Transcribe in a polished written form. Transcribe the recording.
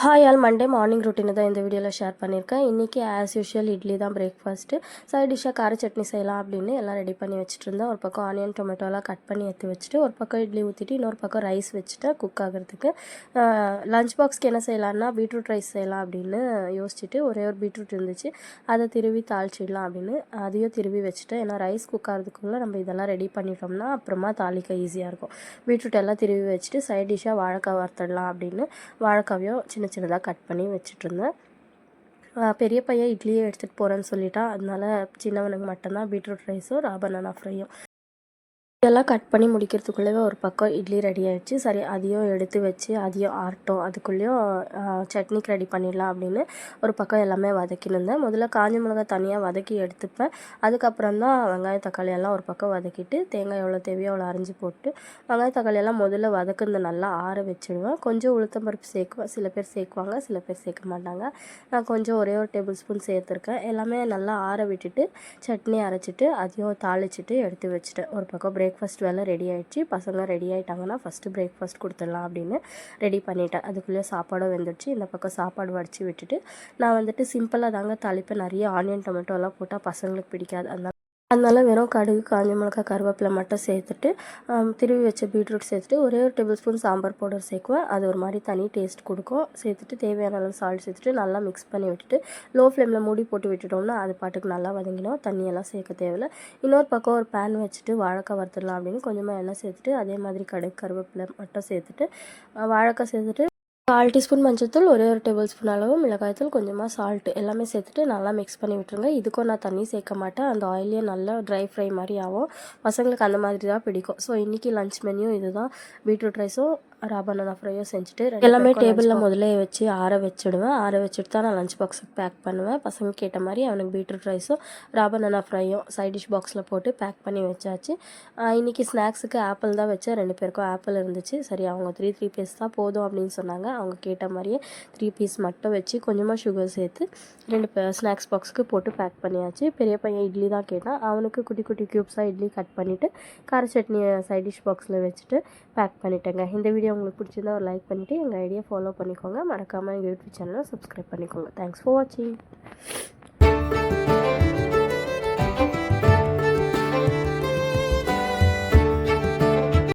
Hi all Monday morning ரொட்டீனை தான் இந்த வீடியோவில் ஷேர் பண்ணியிருக்கேன். இன்றைக்கி ஆஸ் யூஷுவல் இட்லி தான் பிரேக்ஃபாஸ்ட்டு. சைட் டிஷ்ஷாக கார சட்னி செய்யலாம் அப்படின்னு எல்லாம் ரெடி பண்ணி வச்சுட்டு இருந்தேன். ஒரு பக்கம் ஆனியன் டொமேட்டோலாம் கட் பண்ணி எடுத்து வச்சுட்டு, ஒரு பக்கம் இட்லி ஊற்றிட்டு, இன்னொரு பக்கம் ரைஸ் வச்சுட்டேன் குக் ஆகிறதுக்கு. லஞ்ச் பாக்ஸ்க்கு என்ன செய்யலான்னா பீட்ரூட் ரைஸ் செய்யலாம் அப்படின்னு யோசிச்சுட்டு, ஒரே ஒரு பீட்ரூட் இருந்துச்சு, அதை திருவி தாளிச்சிடலாம் அப்படின்னு அதையும் திருவி வச்சுட்டேன். ஏன்னா ரைஸ் குக் ஆகிறதுக்குள்ளே நம்ம இதெல்லாம் ரெடி பண்ணிட்டோம்னா அப்புறமா தாளிக்க ஈஸியாக இருக்கும். பீட்ரூட் எல்லாம் திருவி வச்சுட்டு சைட் டிஷ்ஷாக வாழைக்காய் வறுத்துடலாம் அப்படின்னு வாழைக்காவையும் சின்ன சின்னதாக கட் பண்ணி வச்சுட்ருந்தேன். பெரிய பையன் இட்லியே எடுத்துகிட்டு போகிறேன்னு சொல்லிட்டான். அதனால சின்னவனுக்கு மட்டும்தான் பீட்ரூட் ரைஸும் பனானா ஃப்ரையும். இதெல்லாம் கட் பண்ணி முடிக்கிறதுக்குள்ளேயே ஒரு பக்கம் இட்லி ரெடி ஆகிடுச்சு. சரி, அதையும் எடுத்து வச்சு அதையும் ஆறட்டும், அதுக்குள்ளேயும் சட்னிக்கு ரெடி பண்ணிடலாம் அப்படின்னு ஒரு பக்கம் எல்லாமே வதக்கினிருந்தேன். முதல்ல காஞ்ச மிளகாய் தனியாக வதக்கி எடுத்துப்பேன். அதுக்கப்புறம் தான் வெங்காயம் தக்காளி எல்லாம் ஒரு பக்கம் வதக்கிட்டு தேங்காய் எவ்வளோ தேவையோ அவ்வளோ அரிஞ்சு போட்டு வெங்காயம் தக்காளி எல்லாம் முதல்ல வதக்குனது நல்லா ஆற வச்சுடுவேன். கொஞ்சம் உளுத்தம்பருப்பு சேர்க்குவேன். சில பேர் சேர்க்குவாங்க, சில பேர் சேர்க்க மாட்டாங்க. நான் கொஞ்சம் ஒரே ஒரு டேபிள் ஸ்பூன் சேர்த்துருக்கேன். எல்லாமே நல்லா ஆற விட்டுட்டு சட்னி அரைச்சிட்டு அதையும் தாளிச்சிட்டு எடுத்து வச்சுட்டேன். ஒரு பக்கம் பிரேக்ஃபாஸ்ட் வேலை ரெடி ஆகிடுச்சு. பசங்க ரெடி ஆகிட்டாங்கன்னா ஃபஸ்ட்டு பிரேக்ஃபாஸ்ட் கொடுத்துடலாம் அப்படின்னு ரெடி பண்ணிட்டேன். அதுக்குள்ளேயே சாப்பாடும் வெந்துடுச்சு. இந்த பக்கம் சாப்பாடு வடித்து விட்டுட்டு நான் வந்துட்டு சிம்பிளாக தாங்க தாளிப்பேன். நிறைய ஆனியன் டொமேட்டோலாம் போட்டால் பசங்களுக்கு பிடிக்காது. அதனால வெறும் கடுகு, காஞ்ச மிளகாய், கருவேப்பிலை மட்டும் சேர்த்துட்டு திருவி வச்ச பீட்ரூட் சேர்த்துட்டு ஒரே ஒரு டேபிள் ஸ்பூன் சாம்பார் பவுடர் சேர்க்குவேன். அது ஒரு மாதிரி தனி டேஸ்ட் கொடுக்கும். சேர்த்துட்டு தேவையான அளவு சால்ட் சேர்த்துட்டு நல்லா மிக்ஸ் பண்ணி விட்டுட்டு லோ ஃப்ளேமில் மூடி போட்டு விட்டுட்டோம்னா அது பாட்டுக்கு நல்லா வதங்கிடும். தண்ணியெல்லாம் சேர்க்க தேவையில்லை. இன்னொரு பக்கம் ஒரு பேன் வச்சுட்டு வாழைக்காய் வறுத்துடலாம் அப்படின்னு கொஞ்சமாக எண்ணெய் சேர்த்துட்டு அதே மாதிரி கடுகு, கருவேப்பிலை மட்டும் சேர்த்துட்டு வாழைக்காய் சேர்த்துட்டு 1/4 டீஸ்பூன் மஞ்சள்தூள், ஒரே ஒரு டேபிள் ஸ்பூன் அளவு மிளகாய்த்தூள், கொஞ்சமாக சால்ட்டு எல்லாமே சேர்த்துட்டு நல்லா மிக்ஸ் பண்ணி விட்டுருங்க. இதுக்கும் நான் தண்ணி சேர்க்க மாட்டேன். அந்த ஆயிலே நல்லா ட்ரை ஃப்ரை மாதிரி ஆகும். பசங்களுக்கு அந்த மாதிரி தான் பிடிக்கும். ஸோ இன்றைக்கி லஞ்ச் மெனியூ இதுதான். பீட்ரூட் ரைஸும் பனானா ஃப்ரையும் செஞ்சுட்டு எல்லாமே டேபிளில் முதல்ல வச்சு ஆற வச்சுடுவேன். ஆற வச்சுட்டு தான் நான் லஞ்ச் பாக்ஸுக்கு பேக் பண்ணுவேன். பசங்க கேட்ட மாதிரி அவனுக்கு பீட்ரூட் ரைஸும் பனானா ஃப்ரையும் சைட் டிஷ் பாக்ஸில் போட்டு பேக் பண்ணி வச்சாச்சு. இன்றைக்கி ஸ்நாக்ஸுக்கு ஆப்பிள் தான் வச்சேன். 2 பேருக்கும் ஆப்பிள் இருந்துச்சு. சரி, அவங்க 3 பீஸ் தான் போதும் அப்படின்னு சொன்னாங்க. அவங்க கேட்ட மாதிரியே 3 பீஸ் மட்டும் வச்சு கொஞ்சமாக சுகர் சேர்த்து 2 ஸ்நாக்ஸ் பாக்ஸுக்கு போட்டு பேக் பண்ணியாச்சு. பெரிய பையன் இட்லி தான் கேட்டான். அவனுக்கு குட்டி குட்டி க்யூப்ஸாக இட்லி கட் பண்ணிவிட்டு கார சட்னியை சைட் டிஷ் பாக்ஸில் வச்சுட்டு பேக் பண்ணிட்டேங்க. இந்த வீடியோ உங்களுக்கு பிடிச்சிருந்தா ஒரு லைக் பண்ணிவிட்டு எங்கள் ஐடியா ஃபாலோ பண்ணிக்கோங்க. மறக்காமல் எங்கள் யூடியூப் சேனலை சப்ஸ்கிரைப் பண்ணிக்கோங்க. தேங்க்ஸ் ஃபார் வாட்சிங்.